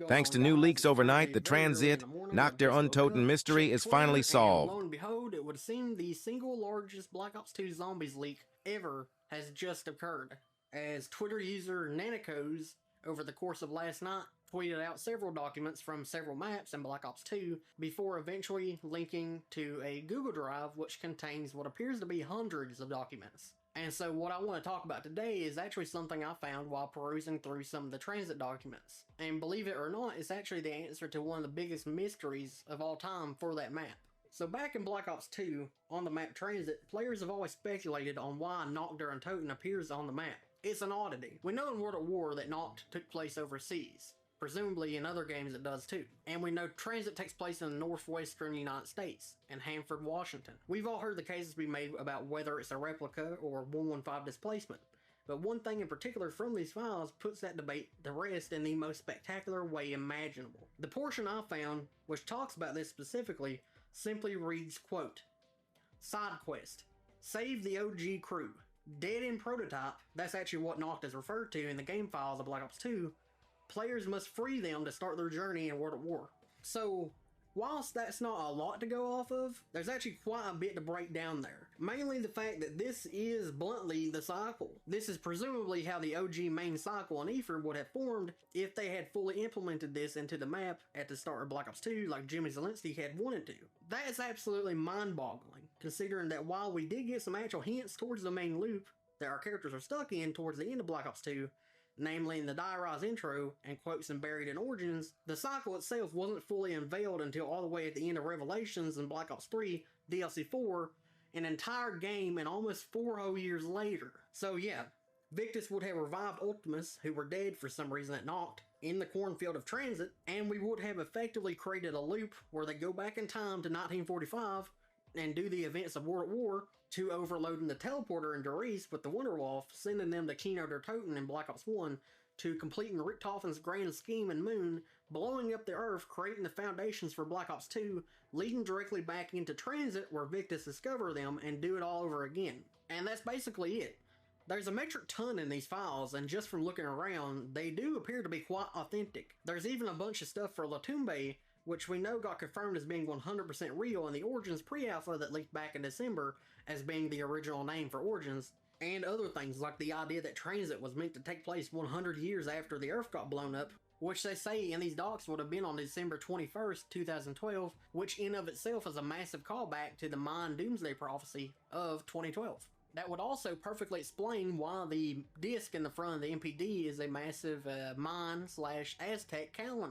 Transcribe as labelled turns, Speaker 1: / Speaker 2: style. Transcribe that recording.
Speaker 1: Thanks to new leaks overnight, the transit, knocked their untoten mystery is finally solved.
Speaker 2: Lo and behold, it would seem the single largest Black Ops 2 Zombies leak ever has just occurred, as Twitter user Nanacos, over the course of last night, tweeted out several documents from several maps in Black Ops 2 before eventually linking to a Google Drive which contains what appears to be hundreds of documents. And so what I want to talk about today is actually something I found while perusing through some of the transit documents. And believe it or not, it's actually the answer to one of the biggest mysteries of all time for that map. So back in Black Ops 2, on the map Transit, players have always speculated on why Noct during Toten appears on the map. It's an oddity. We know in World at War that Noct took place overseas. Presumably in other games it does too. And we know Transit takes place in the northwestern United States, in Hanford, Washington. We've all heard the cases be made about whether it's a replica or 115 displacement. But one thing in particular from these files puts that debate to rest in the most spectacular way imaginable. The portion I found, which talks about this specifically, simply reads, quote, "Side quest. Save the OG crew. Dead in prototype," that's actually what Noct is referred to in the game files of Black Ops 2, "players must free them to start their journey in World at War." So, whilst that's not a lot to go off of, there's actually quite a bit to break down there. Mainly the fact that this is bluntly the cycle. This is presumably how the OG main cycle on Ether would have formed if they had fully implemented this into the map at the start of Black Ops 2 like Jimmy Zelensky had wanted to. That is absolutely mind-boggling, considering that while we did get some actual hints towards the main loop that our characters are stuck in towards the end of Black Ops 2, namely in the Die Rise intro and quotes in Buried in Origins, the cycle itself wasn't fully unveiled until all the way at the end of Revelations in Black Ops 3 DLC 4, an entire game and almost 4 whole years later. So yeah, Victus would have revived Ultimus, who were dead for some reason at Noct, in the cornfield of Transit, and we would have effectively created a loop where they go back in time to 1945 and do the events of World at War, to overloading the teleporter in Doris with the Wonderwolf, sending them to Kino der Toten in Black Ops 1, to completing Richtofen's grand scheme in Moon, blowing up the Earth, creating the foundations for Black Ops 2, leading directly back into Transit where Victus discover them and do it all over again. And that's basically it. There's a metric ton in these files, and just from looking around, they do appear to be quite authentic. There's even a bunch of stuff for Latumbe, which we know got confirmed as being 100% real in the Origins pre-alpha that leaked back in December as being the original name for Origins, and other things like the idea that Transit was meant to take place 100 years after the Earth got blown up, which they say in these docs would have been on December 21st, 2012, which in of itself is a massive callback to the Mayan Doomsday Prophecy of 2012. That would also perfectly explain why the disc in the front of the MPD is a massive Mayan/Aztec calendar.